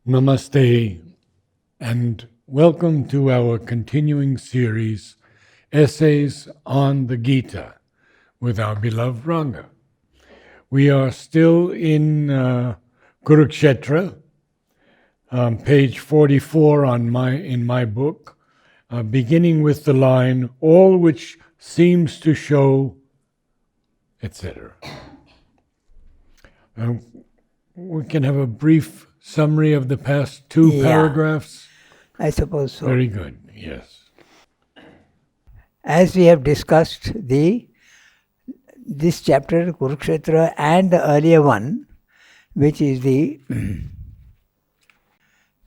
Namaste, and welcome to our continuing series, Essays on the Gita, with our beloved Ranga. We are still in Kurukshetra, page 44 in my book, beginning with the line, all which seems to show, etc. We can have a brief summary of the past two paragraphs? I suppose so. Very good, yes. As we have discussed this chapter, Kurukshetra, and the earlier one, which is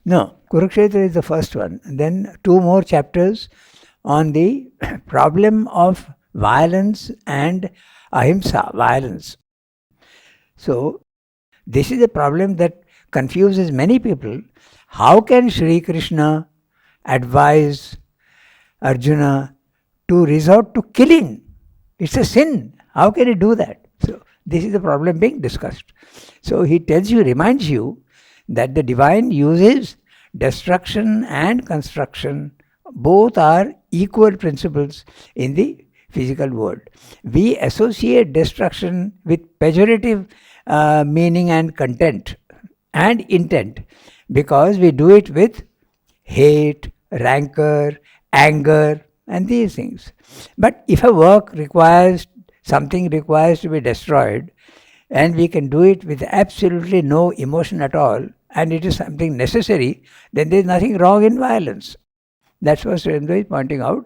Kurukshetra is the first one. Then two more chapters on the problem of violence and ahimsa, violence. So, this is a problem that confuses many people. How can Sri Krishna advise Arjuna to resort to killing? It's a sin. How can he do that? So this is the problem being discussed. So he reminds you that the divine uses destruction and construction. Both are equal principles in the physical world. We associate destruction with pejorative meaning and content and intent, because we do it with hate, rancor, anger, and these things. But if a work requires to be destroyed, and we can do it with absolutely no emotion at all, and it is something necessary, then there is nothing wrong in violence. That's what Surendra is pointing out,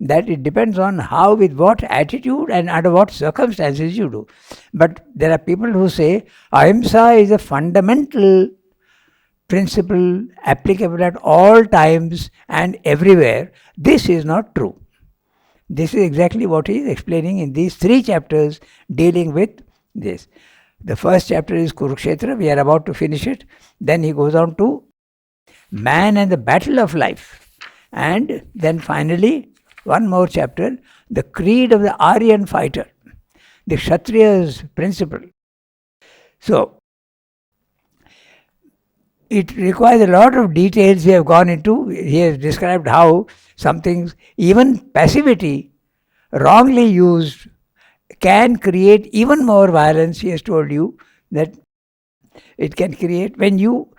that it depends on how, with what attitude and under what circumstances you do. But there are people who say ahimsa is a fundamental principle applicable at all times and everywhere. This is not true. This is exactly what he is explaining in these three chapters dealing with this. The first chapter is Kurukshetra, we are about to finish it. Then he goes on to man and the battle of life. And then finally, one more chapter, the creed of the Aryan fighter, the Kshatriya's principle. So, it requires a lot of details we have gone into. He has described how some things, even passivity, wrongly used, can create even more violence. He has told you that it can create, when you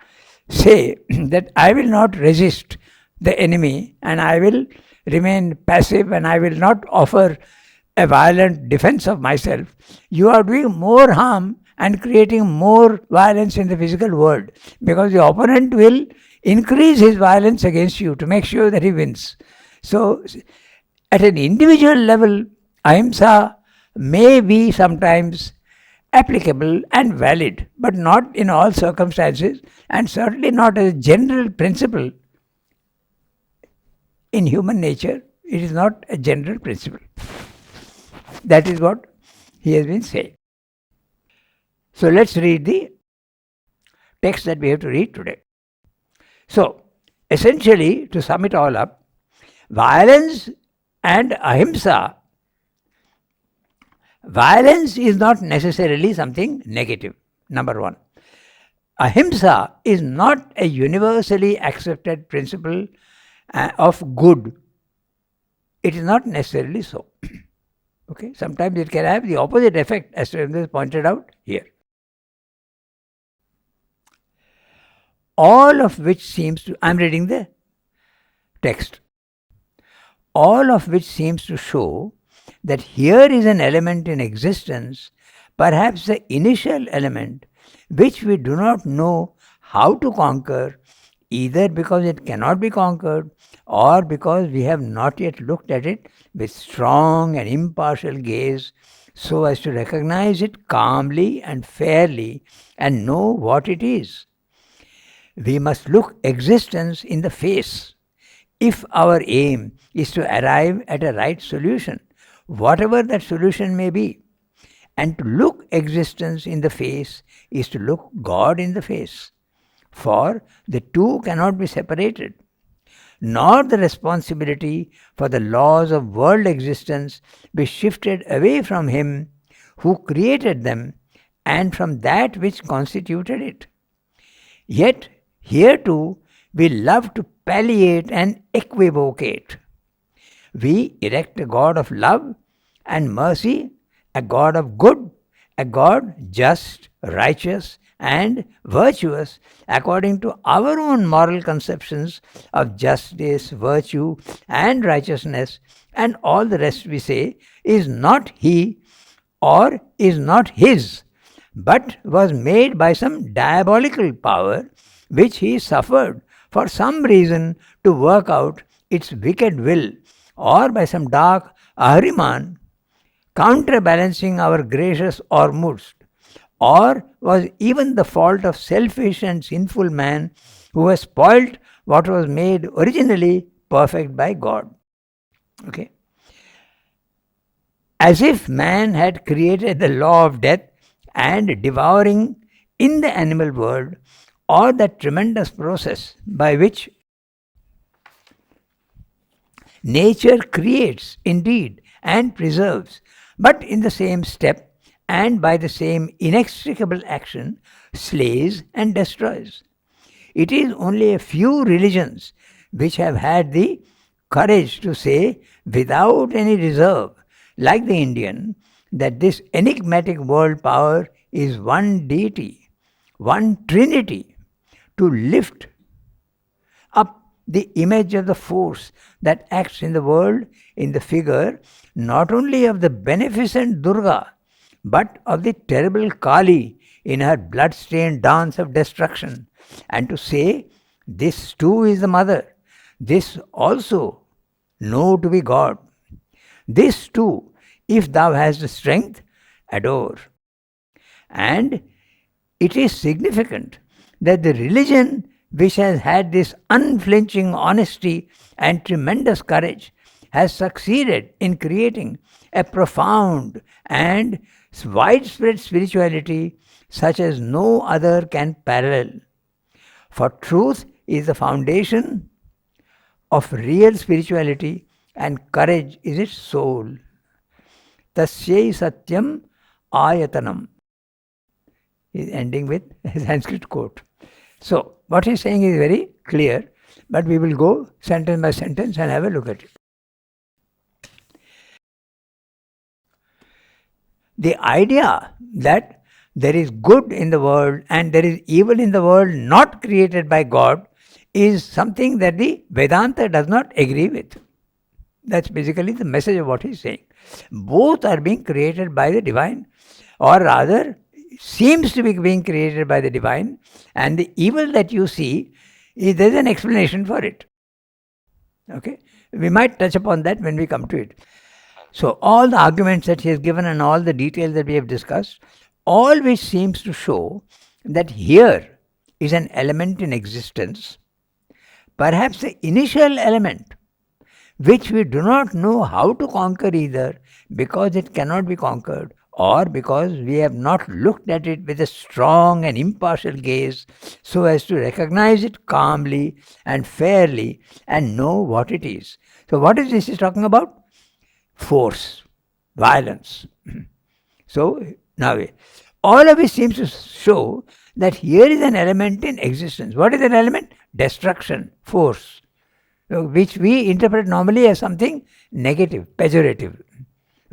say that I will not resist the enemy and I will remain passive and I will not offer a violent defense of myself, you are doing more harm and creating more violence in the physical world, because the opponent will increase his violence against you to make sure that he wins. So, at an individual level, ahimsa may be sometimes applicable and valid, but not in all circumstances, and certainly not as a general principle. In human nature, it is not a general principle. That is what he has been saying. So let's read the text that we have to read today. So, essentially, to sum it all up, violence and ahimsa, violence is not necessarily something negative, number one. Ahimsa is not a universally accepted principle of good. It is not necessarily so. Okay, sometimes it can have the opposite effect, as Surendra pointed out here. All of which seems to, I'm reading the text, all of which seems to show that here is an element in existence, perhaps the initial element, which we do not know how to conquer, either because it cannot be conquered or because we have not yet looked at it with strong and impartial gaze so as to recognize it calmly and fairly and know what it is. We must look existence in the face if our aim is to arrive at a right solution, whatever that solution may be. And to look existence in the face is to look God in the face. For the two cannot be separated, nor the responsibility for the laws of world existence be shifted away from Him who created them and from that which constituted it. Yet Here too, we love to palliate and equivocate. We erect a God of love and mercy, a God of good, a God just, righteous, and virtuous according to our own moral conceptions of justice, virtue, and righteousness, and all the rest we say is not He or is not His, but was made by some diabolical power which He suffered for some reason to work out its wicked will, or by some dark Ahriman counterbalancing our gracious Ormuzd, or was even the fault of selfish and sinful man who has spoilt what was made originally perfect by God. Okay? As if man had created the law of death and devouring in the animal world, or that tremendous process by which nature creates indeed and preserves, but in the same step and by the same inextricable action slays and destroys. It is only a few religions which have had the courage to say without any reserve, like the Indian, that this enigmatic world power is one deity, one trinity, to lift up the image of the force that acts in the world in the figure not only of the beneficent Durga, but of the terrible Kali in her blood-stained dance of destruction, and to say, this too is the mother, this also know to be God. This too, if thou hast the strength, adore. And it is significant that the religion which has had this unflinching honesty and tremendous courage has succeeded in creating a profound and widespread spirituality such as no other can parallel. For truth is the foundation of real spirituality and courage is its soul. Tasyai satyam ayatanam is ending with a Sanskrit quote. So, what he's saying is very clear, but we will go sentence by sentence and have a look at it. The idea that there is good in the world and there is evil in the world not created by God is something that the Vedanta does not agree with. That's basically the message of what he's saying. Both are being created by the divine, or rather seems to be being created by the divine, and the evil that you see, there's an explanation for it. Okay? We might touch upon that when we come to it. So all the arguments that he has given and all the details that we have discussed, all which seems to show that here is an element in existence, perhaps the initial element, which we do not know how to conquer either because it cannot be conquered, or because we have not looked at it with a strong and impartial gaze so as to recognize it calmly and fairly and know what it is. So what is this he's talking about? Force, violence. So now all of it seems to show that here is an element in existence. What is an element? Destruction, force, which we interpret normally as something negative, pejorative.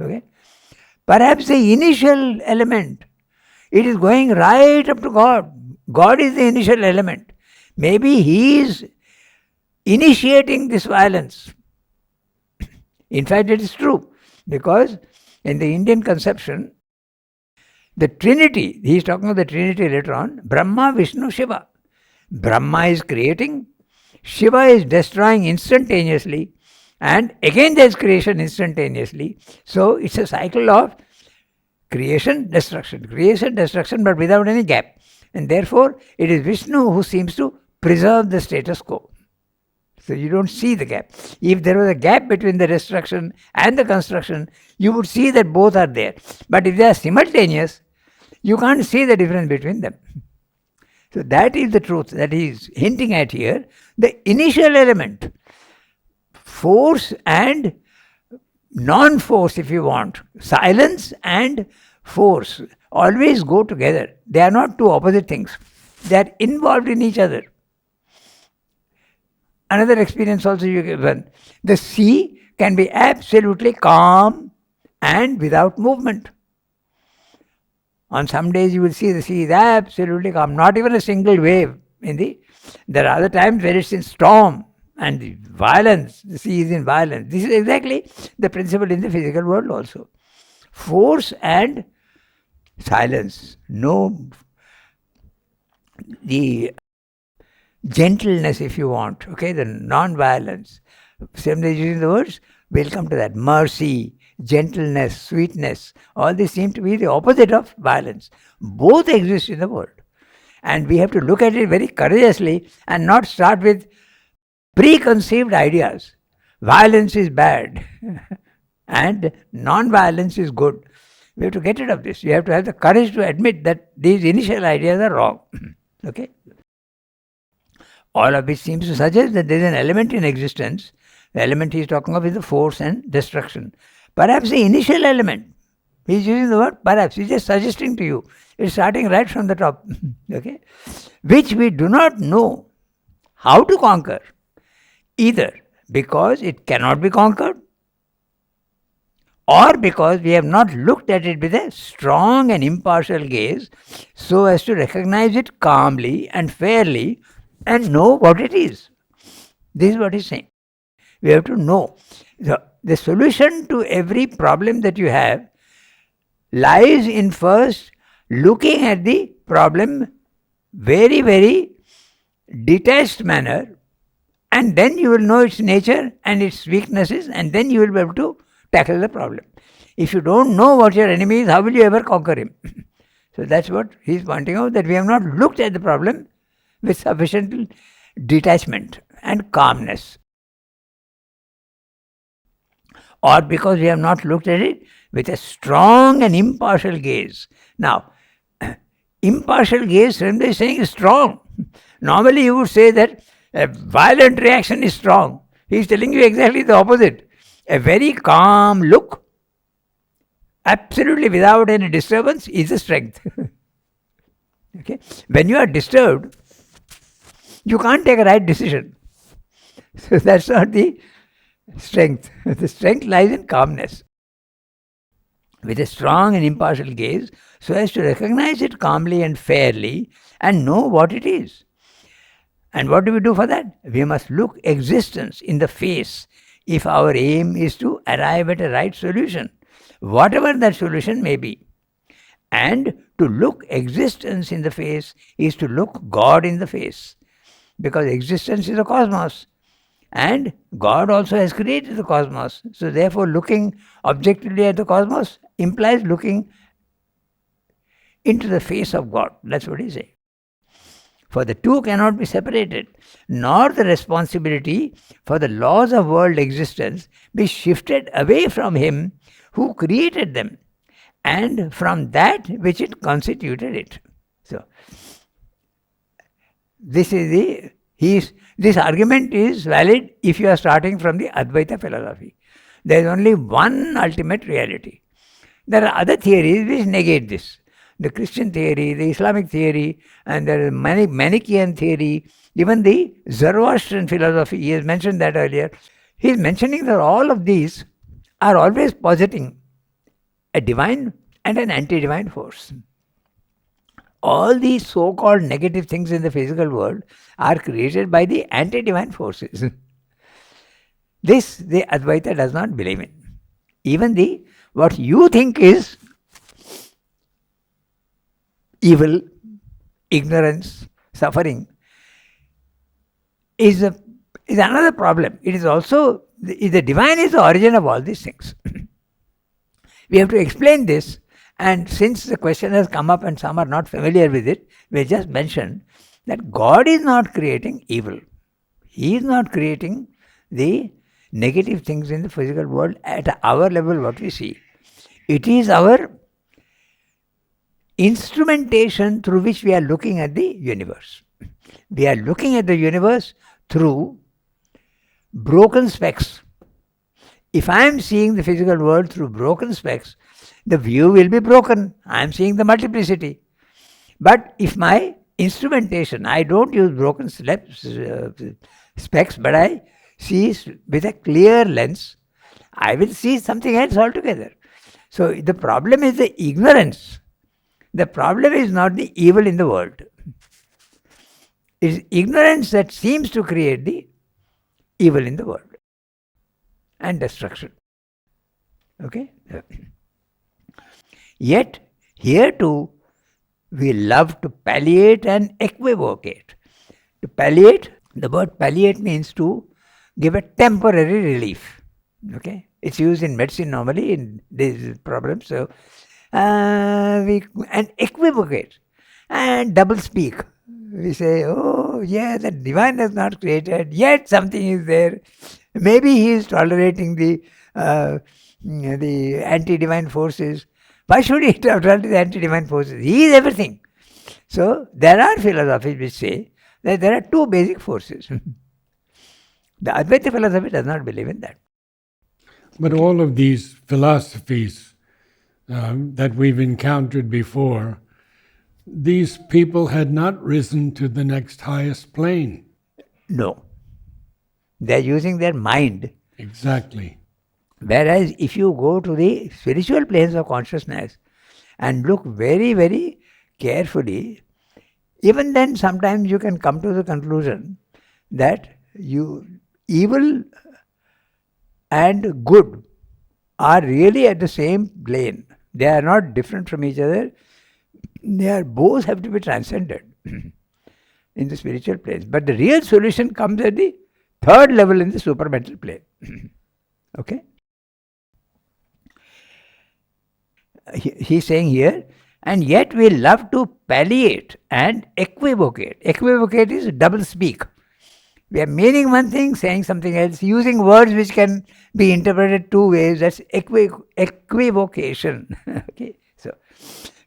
Okay? Perhaps the initial element, it is going right up to God. God is the initial element. Maybe He is initiating this violence. In fact, it is true, because in the Indian conception, the Trinity, he is talking of the Trinity later on, Brahma, Vishnu, Shiva. Brahma is creating, Shiva is destroying instantaneously, and again there is creation instantaneously. So it's a cycle of creation, destruction, but without any gap. And therefore, it is Vishnu who seems to preserve the status quo. So you don't see the gap. If there was a gap between the destruction and the construction, you would see that both are there. But if they are simultaneous, you can't see the difference between them. So that is the truth that he is hinting at here. The initial element, force and non-force if you want, silence and force always go together. They are not two opposite things. They are involved in each other. Another experience also you given. The sea can be absolutely calm and without movement. On some days you will see the sea is absolutely calm, not even a single wave. There are other times where it's in storm and the violence, the sea is in violence. This is exactly the principle in the physical world also. Force and silence. No, the gentleness if you want, okay, the non-violence. Similarly using the words, we'll come to that. Mercy, gentleness, sweetness, all these seem to be the opposite of violence. Both exist in the world. And we have to look at it very courageously and not start with preconceived ideas. Violence is bad and non-violence is good. We have to get rid of this. You have to have the courage to admit that these initial ideas are wrong. Okay? All of which seems to suggest that there is an element in existence. The element he is talking of is the force and destruction. Perhaps the initial element, he is using the word perhaps, he is just suggesting to you. It's starting right from the top. Okay? Which we do not know how to conquer, either because it cannot be conquered or because we have not looked at it with a strong and impartial gaze so as to recognize it calmly and fairly and know what it is. This is what he's saying. We have to know. The solution to every problem that you have lies in first looking at the problem very, very detached manner, and then you will know its nature and its weaknesses, and then you will be able to tackle the problem. If you don't know what your enemy is, how will you ever conquer him? So that's what he's pointing out, that we have not looked at the problem with sufficient detachment and calmness. Or because we have not looked at it with a strong and impartial gaze. Now, impartial gaze, Sremda is saying, is strong. Normally you would say that a violent reaction is strong. He is telling you exactly the opposite. A very calm look, absolutely without any disturbance, is a strength. Okay? When you are disturbed, you can't take a right decision. So that's not the strength. The strength lies in calmness. With a strong and impartial gaze, so as to recognize it calmly and fairly and know what it is. And what do we do for that? We must look existence in the face if our aim is to arrive at a right solution, whatever that solution may be. And to look existence in the face is to look God in the face, because existence is a cosmos and God also has created the cosmos. So therefore looking objectively at the cosmos implies looking into the face of God. That's what he says. For the two cannot be separated, nor the responsibility for the laws of world existence be shifted away from him who created them and from that which it constituted it. So, this argument is valid if you are starting from the Advaita philosophy. There is only one ultimate reality. There are other theories which negate this. The Christian theory, the Islamic theory, and there is Manichaean theory, even the Zoroastrian philosophy, he has mentioned that earlier. He is mentioning that all of these are always positing a divine and an anti-divine force. All these so-called negative things in the physical world are created by the anti-divine forces. This the Advaita does not believe in. Even what you think is evil, ignorance, suffering is another problem. It is also, the divine is the origin of all these things. We have to explain this, and since the question has come up and some are not familiar with it, we just mentioned that God is not creating evil. He is not creating the negative things in the physical world at our level, what we see. It is our instrumentation through which we are looking at the universe. We are looking at the universe through broken specks. If I am seeing the physical world through broken specks, the view will be broken. I am seeing the multiplicity. But if my instrumentation, I don't use broken specs, but I see with a clear lens, I will see something else altogether. So the problem is the ignorance. The problem is not the evil in the world. It is ignorance that seems to create the evil in the world and destruction. Okay? Yet, here too, we love to palliate and equivocate. To palliate, the word palliate means to give a temporary relief. Okay? It's used in medicine normally in these problems. So, and equivocate and double speak. We say, oh, yeah, the divine has not created, yet something is there. Maybe he is tolerating the anti-divine forces. Why should he tolerate the anti-divine forces? He is everything. So, there are philosophies which say that there are two basic forces. The Advaita philosophy does not believe in that. But all of these philosophies that we've encountered before, these people had not risen to the next highest plane. No. They are using their mind. Exactly. Whereas if you go to the spiritual planes of consciousness and look very, very carefully, even then sometimes you can come to the conclusion that evil and good are really at the same plane. They are not different from each other. Both have to be transcended in the spiritual planes. But the real solution comes at the third level in the supramental plane. Okay? He's saying here, and yet we love to palliate and equivocate. Equivocate is double speak. We are meaning one thing, saying something else, using words which can be interpreted two ways. That's equivocation. Okay? So,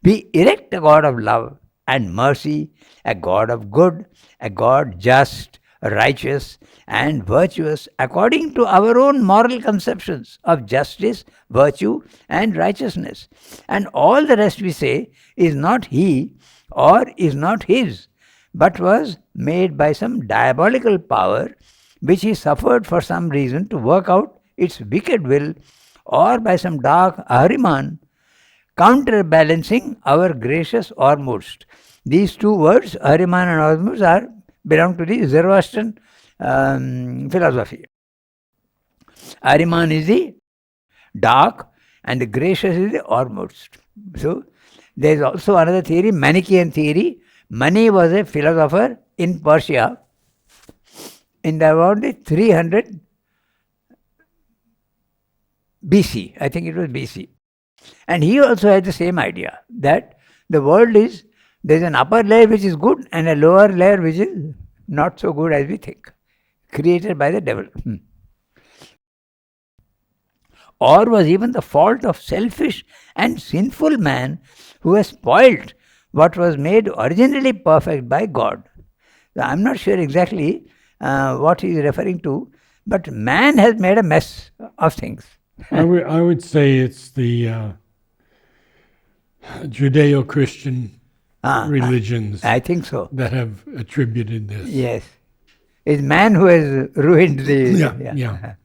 we erect a God of love and mercy, a God of good, a God just, righteous, and virtuous, according to our own moral conceptions of justice, virtue, and righteousness. And all the rest we say is not he or is not his, but was made by some diabolical power which he suffered for some reason to work out its wicked will, or by some dark Ahriman counterbalancing our gracious Ormuzd. These two words, Ahriman and Ormuzd, belong to the Zoroastrian philosophy. Ahriman is the dark and the gracious is the Ormuzd. So, there is also another theory, Manichaean theory. Mani was a philosopher in Persia in around 300 BC. I think it was BC. And he also had the same idea that the world is, there is an upper layer which is good and a lower layer which is not so good as we think, created by the devil. Or was even the fault of selfish and sinful man who has spoilt what was made originally perfect by God. So I'm not sure exactly what he is referring to, but man has made a mess of things. I would say it's the Judeo-Christian religions I think so. that have attributed this. Yes. It's man who has ruined the... Yeah.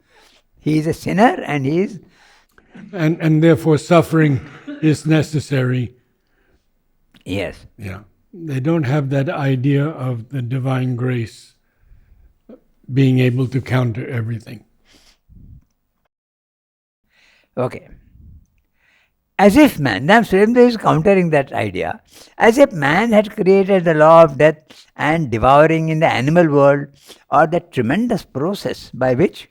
He is a sinner and he is... And therefore suffering is necessary. Yes. Yeah. They don't have that idea of the divine grace being able to counter everything. Okay. As if man, now Surendra is countering that idea, as if man had created the law of death and devouring in the animal world, or that tremendous process by which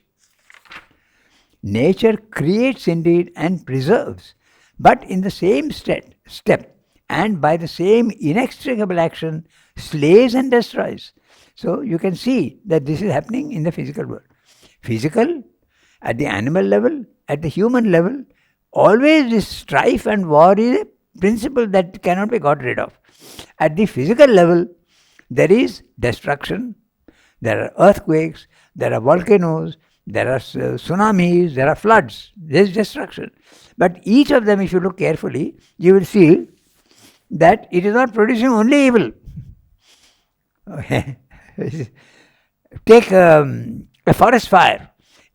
nature creates indeed and preserves, but in the same step and by the same inextricable action slays and destroys. So you can see that this is happening in the physical world. Physical, at the animal level, at the human level, always this strife and war is a principle that cannot be got rid of. At the physical level, there is destruction, there are earthquakes, there are volcanoes, there are tsunamis, there are floods, there is destruction. But each of them, if you look carefully, you will see that it is not producing only evil. Take a forest fire.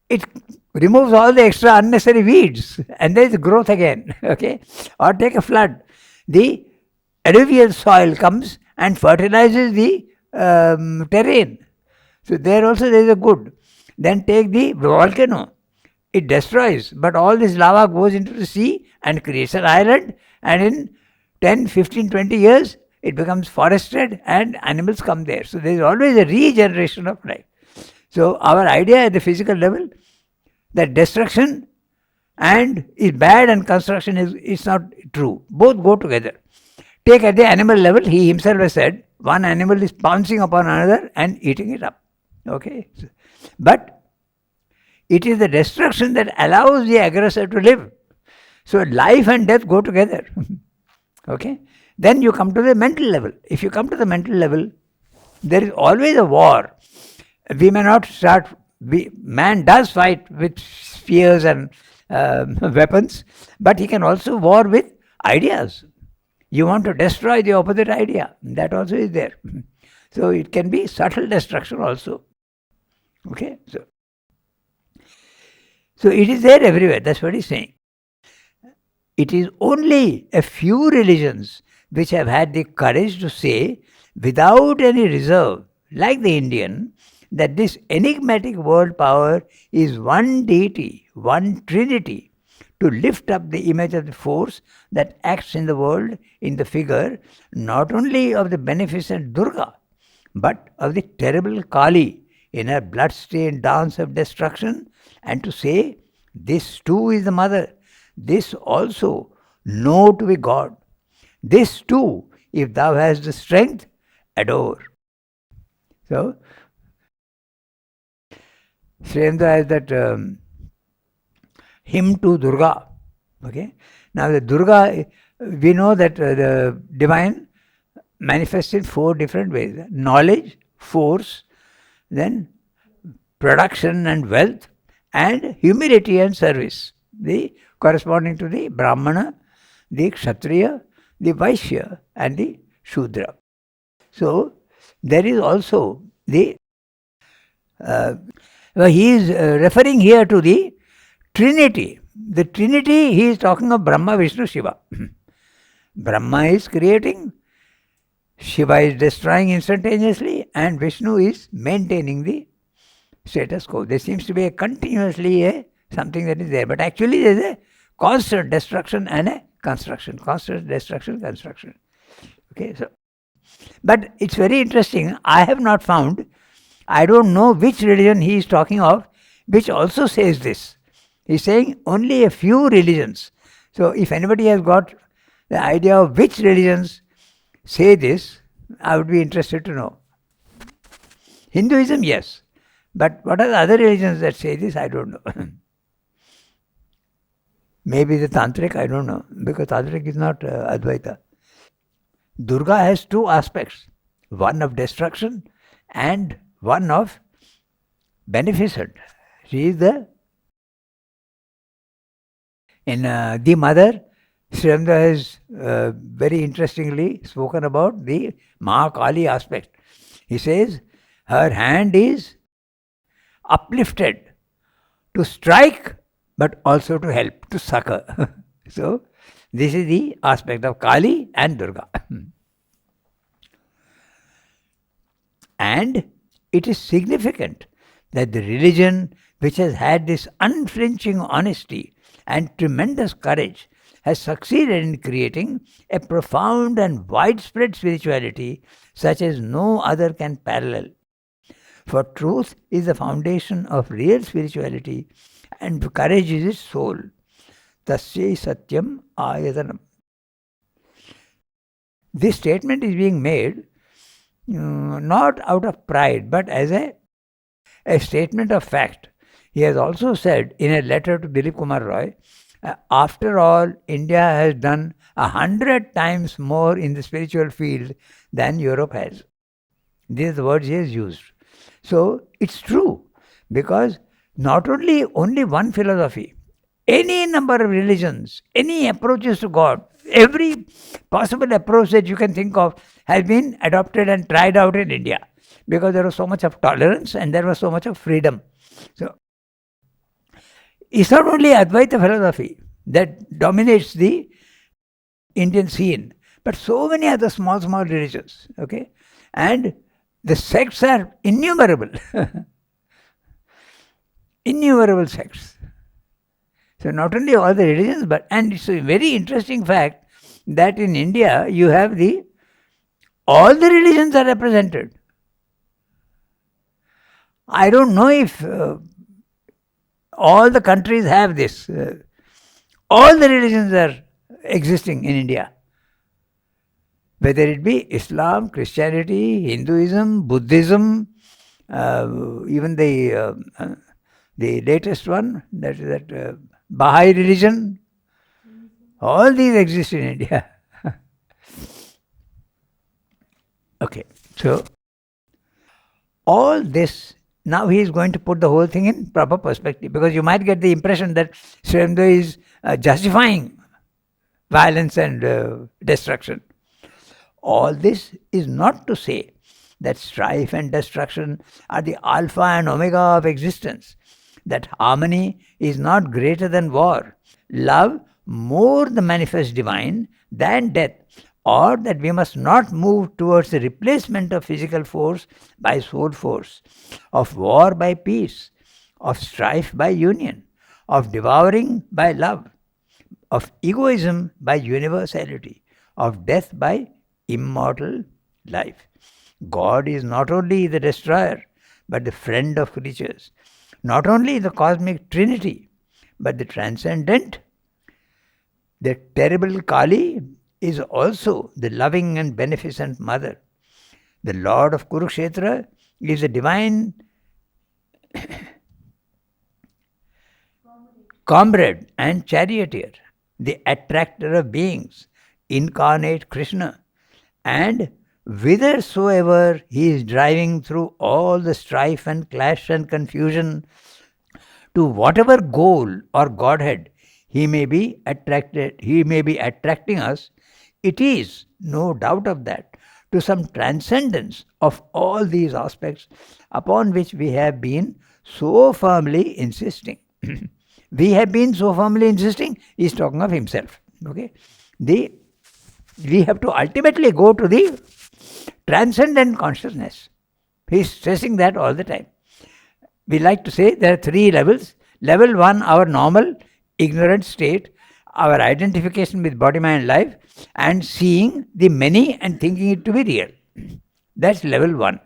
It removes all the extra unnecessary weeds and there is growth again. Okay? Or take a flood. The alluvial soil comes and fertilizes the terrain. So there also there is a good. Then take the volcano. It destroys, but all this lava goes into the sea and creates an island, and in 10, 15, 20 years it becomes forested and animals come there. So there is always a regeneration of life. So our idea at the physical level that destruction and is bad and construction is not true. Both go together. Take at the animal level, he himself has said, one animal is pouncing upon another and eating it up. Okay? But it is the destruction that allows the aggressor to live. So life and death go together. Okay? Then you come to the mental level. If you come to the mental level, there is always a war. We may not start, man does fight with spears and weapons, but he can also war with ideas. You want to destroy the opposite idea, that also is there. So it can be subtle destruction also. Okay? So it is there everywhere, that's what he's saying. It is only a few religions which have had the courage to say, without any reserve, like the Indian, that this enigmatic world power is one deity, one trinity, to lift up the image of the force that acts in the world in the figure not only of the beneficent Durga, but of the terrible Kali in her blood-stained dance of destruction, and to say, this too is the mother, this also know to be God, this too, if thou hast the strength, adore. So, Srendra has that hymn to Durga. Okay? Now the Durga, we know that the divine manifests in 4 different ways. Knowledge, force, then production and wealth, and humility and service. Corresponding to the Brahmana, the Kshatriya, the Vaishya and the Shudra. So there is also the he is referring here to the Trinity. The Trinity, he is talking of Brahma, Vishnu, Shiva. Brahma is creating, Shiva is destroying instantaneously, and Vishnu is maintaining the status quo. There seems to be continuously something that is there, but actually there is a constant destruction and a construction. Constant destruction, construction. Okay, so, but it's very interesting. I have not found, I don't know which religion he is talking of, which also says this. He's saying only a few religions. So if anybody has got the idea of which religions say this, I would be interested to know. Hinduism, yes. But what are the other religions that say this? I don't know. Maybe the Tantric, I don't know. Because Tantric is not Advaita. Durga has 2 aspects. One of destruction and one of beneficent. She is the mother. Srendra has very interestingly spoken about the Mahakali aspect. He says her hand is uplifted to strike but also to help, to succor. So this is the aspect of Kali and Durga. And it is significant that the religion which has had this unflinching honesty and tremendous courage has succeeded in creating a profound and widespread spirituality such as no other can parallel. For truth is the foundation of real spirituality and courage is its soul. Tasya satyam ayatanam. This statement is being made not out of pride but as a statement of fact. He has also said in a letter to Dilip Kumar Roy, after all, India has done 100 times more in the spiritual field than Europe has. These are the words he has used. So it's true, because not only one philosophy, any number of religions, any approaches to God, every possible approach that you can think of has been adopted and tried out in India. because there was so much of tolerance and there was so much of freedom. So it's not only Advaita philosophy that dominates the Indian scene, but so many other small religions, okay? And the sects are innumerable. Innumerable sects. So not only all the religions, and it's a very interesting fact that in India you have all the religions are represented. I don't know if all the countries have this. All the religions are existing in India. Whether it be Islam, Christianity, Hinduism, Buddhism, even the latest one, that Baha'i religion, all these exist in India. Okay, so all this, now he is going to put the whole thing in proper perspective, because you might get the impression that Sri Aurobindo is justifying violence and destruction. All this is not to say that strife and destruction are the alpha and omega of existence, that harmony is not greater than war, love more the manifest divine than death, or that we must not move towards the replacement of physical force by soul force, of war by peace, of strife by union, of devouring by love, of egoism by universality, of death by immortal life. God is not only the destroyer, but the friend of creatures, not only the cosmic trinity, but the transcendent. The terrible Kali is also the loving and beneficent mother. The Lord of Kurukshetra is a divine comrade and charioteer, the attractor of beings, incarnate Krishna, and whithersoever he is driving through all the strife and clash and confusion, to whatever goal or Godhead he may be attracting us, it is, no doubt of that, to some transcendence of all these aspects upon which we have been so firmly insisting. We have been so firmly insisting, he is talking of himself. Okay? We have to ultimately go to the transcendent consciousness. He is stressing that all the time. We like to say there are 3 levels. Level 1, our normal, ignorant state, our identification with body, mind, life, and seeing the many and thinking it to be real. That's level 1.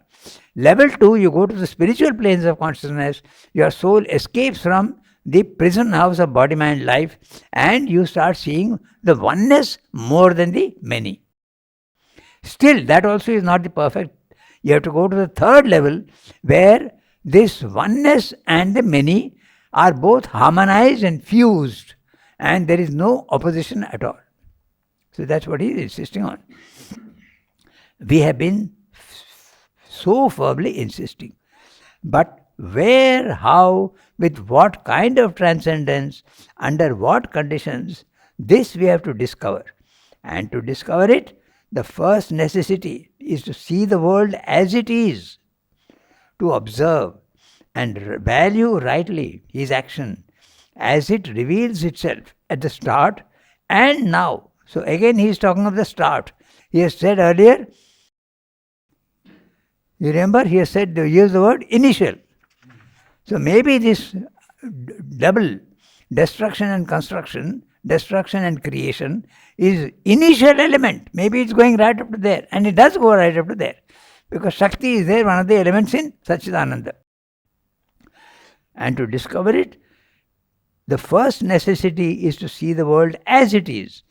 Level 2, you go to the spiritual planes of consciousness, your soul escapes from the prison house of body, mind, life, and you start seeing the oneness more than the many. Still, that also is not the perfect. You have to go to the 3rd level, where this oneness and the many are both harmonized and fused, and there is no opposition at all. So that's what he is insisting on. We have been so firmly insisting. But where, how, with what kind of transcendence, under what conditions, this we have to discover. And to discover it, the first necessity is to see the world as it is, to observe and value rightly his action as it reveals itself at the start and now. So again he is talking of the start. He has said earlier, you remember, he has said, use the word initial. So maybe this double destruction and construction, destruction and creation is initial element. Maybe it's going right up to there, and it does go right up to there, because Shakti is there, one of the elements in Satchidananda. And to discover it, the first necessity is to see the world as it is,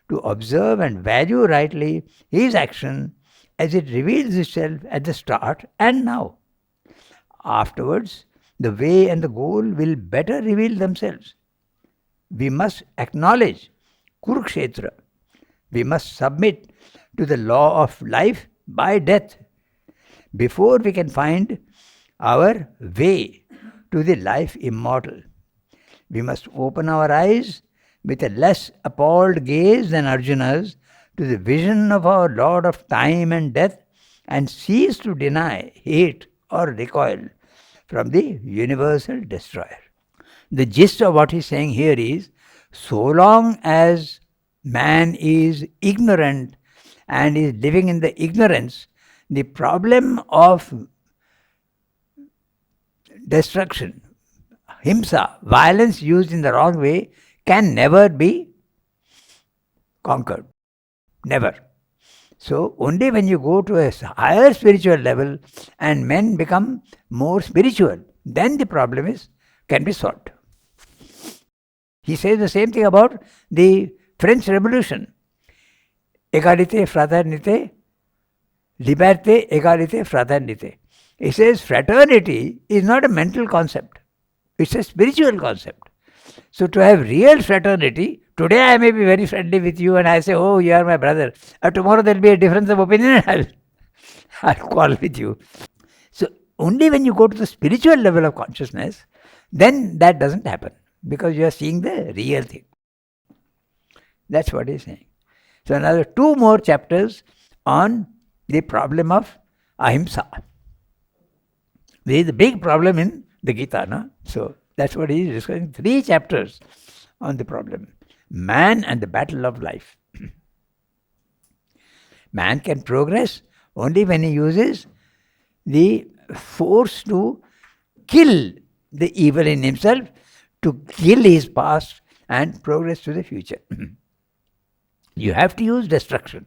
to observe and value rightly his action as it reveals itself at the start and now. Afterwards, the way and the goal will better reveal themselves. We must acknowledge Kurukshetra. We must submit to the law of life by death before we can find our way to the life immortal. We must open our eyes with a less appalled gaze than Arjuna's to the vision of our Lord of time and death and cease to deny, hate, or recoil from the universal destroyer. The gist of what he's saying here is, so long as man is ignorant and is living in the ignorance, the problem of destruction, himsa, violence used in the wrong way, can never be conquered. Never. So only when you go to a higher spiritual level and men become more spiritual, then the problem can be solved. He says the same thing about the French Revolution. Égalité, fraternité, liberté, égalité, fraternité. He says fraternity is not a mental concept. It's a spiritual concept. So to have real fraternity, today I may be very friendly with you and I say, oh, you are my brother. Tomorrow there will be a difference of opinion and I'll quarrel with you. So only when you go to the spiritual level of consciousness, then that doesn't happen, because you are seeing the real thing. That's what he's saying. So another 2 more chapters on the problem of ahimsa. There is a big problem in the Gita, no? So that's what he is discussing. 3 chapters on the problem. Man and the battle of life. Man can progress only when he uses the force to kill the evil in himself, to kill his past and progress to the future. You have to use destruction.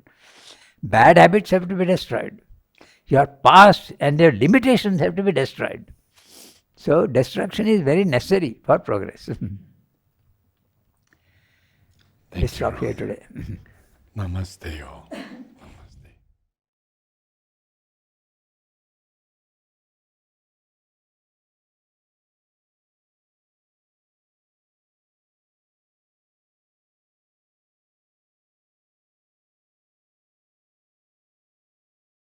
Bad habits have to be destroyed. Your past and your limitations have to be destroyed. So destruction is very necessary for progress. Let's stop here today. Namaste all.